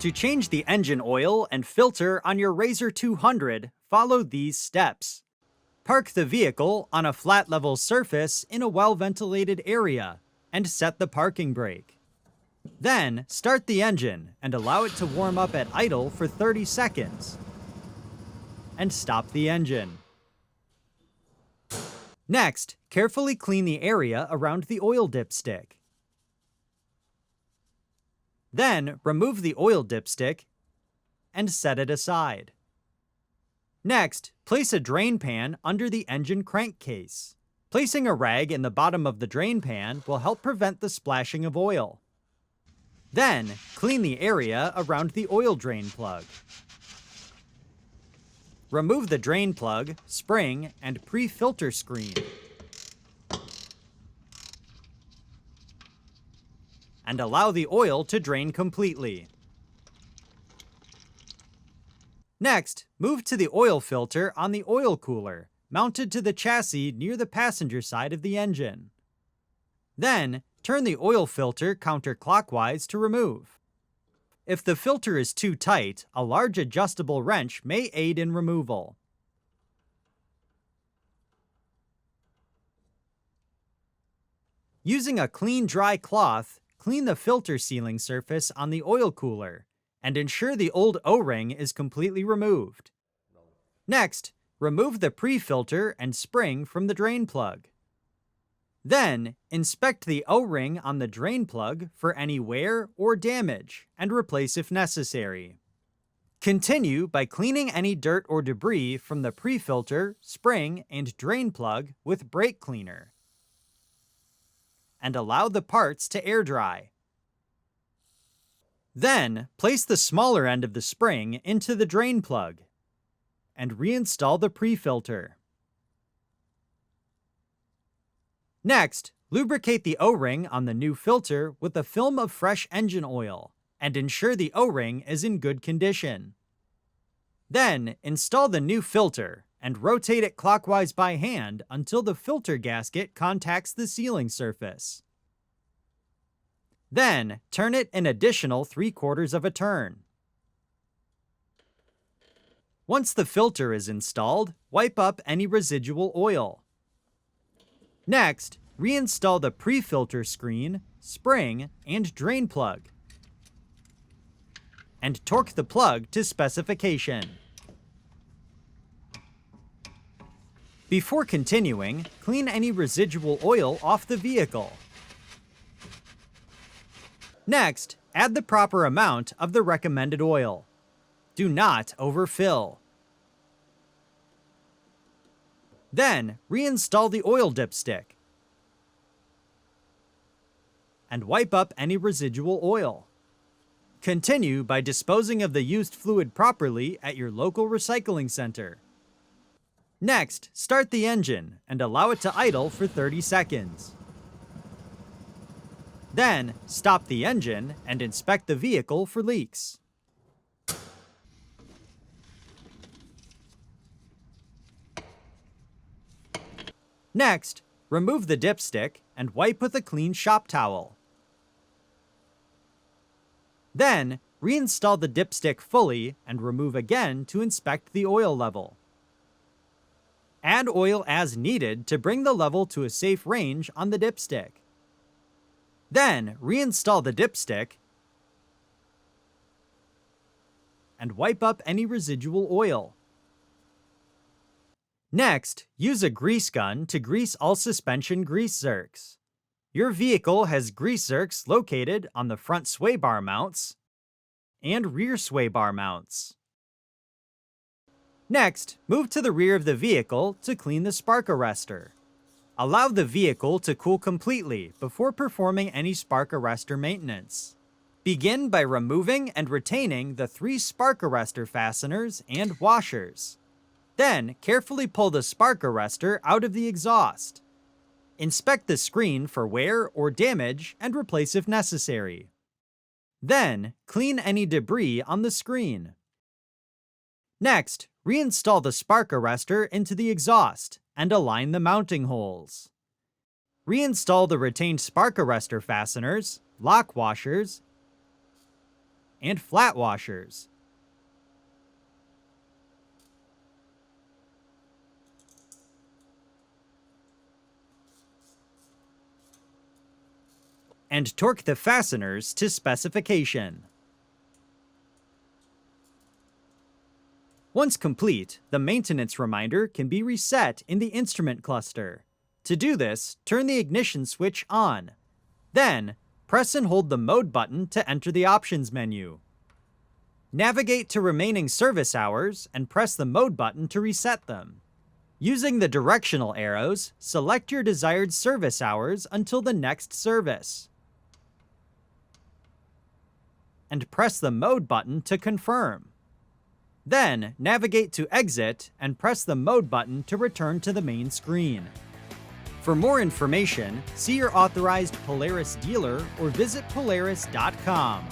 To change the engine oil and filter on your RZR 200, follow these steps. Park the vehicle on a flat level surface in a well-ventilated area and set the parking brake. Then, start the engine and allow it to warm up at idle for 30 seconds. And stop the engine. Next, carefully clean the area around the oil dipstick. Then, remove the oil dipstick and set it aside. Next, place a drain pan under the engine crankcase. Placing a rag in the bottom of the drain pan will help prevent the splashing of oil. Then, clean the area around the oil drain plug. Remove the drain plug, spring, and pre-filter screen. And allow the oil to drain completely. Next, move to the oil filter on the oil cooler, mounted to the chassis near the passenger side of the engine. Then, turn the oil filter counterclockwise to remove. If the filter is too tight, a large adjustable wrench may aid in removal. Using a clean, dry cloth, clean the filter sealing surface on the oil cooler and ensure the old O-ring is completely removed. Next, remove the pre-filter and spring from the drain plug. Then, inspect the O-ring on the drain plug for any wear or damage and replace if necessary. Continue by cleaning any dirt or debris from the pre-filter, spring, and drain plug with brake cleaner. And allow the parts to air dry. Then, place the smaller end of the spring into the drain plug and reinstall the pre-filter. Next, lubricate the O-ring on the new filter with a film of fresh engine oil and ensure the O-ring is in good condition. Then, install the new filter and rotate it clockwise by hand until the filter gasket contacts the sealing surface. Then, turn it an additional 3/4 of a turn. Once the filter is installed, wipe up any residual oil. Next, reinstall the pre-filter screen, spring, and drain plug. And torque the plug to specification. Before continuing, clean any residual oil off the vehicle. Next, add the proper amount of the recommended oil. Do not overfill. Then, reinstall the oil dipstick. And wipe up any residual oil. Continue by disposing of the used fluid properly at your local recycling center. Next, start the engine and allow it to idle for 30 seconds. Then, stop the engine and inspect the vehicle for leaks. Next, remove the dipstick and wipe with a clean shop towel. Then, reinstall the dipstick fully and remove again to inspect the oil level. Add oil as needed to bring the level to a safe range on the dipstick. Then, reinstall the dipstick and wipe up any residual oil. Next, use a grease gun to grease all suspension grease zerks. Your vehicle has grease zerks located on the front sway bar mounts and rear sway bar mounts. Next, move to the rear of the vehicle to clean the spark arrestor. Allow the vehicle to cool completely before performing any spark arrestor maintenance. Begin by removing and retaining the 3 spark arrestor fasteners and washers. Then, carefully pull the spark arrestor out of the exhaust. Inspect the screen for wear or damage and replace if necessary. Then, clean any debris on the screen. Next, reinstall the spark arrestor into the exhaust and align the mounting holes. Reinstall the retained spark arrestor fasteners, lock washers, and flat washers. And torque the fasteners to specification. Once complete, the maintenance reminder can be reset in the instrument cluster. To do this, turn the ignition switch on. Then, press and hold the mode button to enter the options menu. Navigate to remaining service hours and press the mode button to reset them. Using the directional arrows, select your desired service hours until the next service. And press the mode button to confirm. Then, navigate to exit and press the mode button to return to the main screen. For more information, see your authorized Polaris dealer or visit Polaris.com.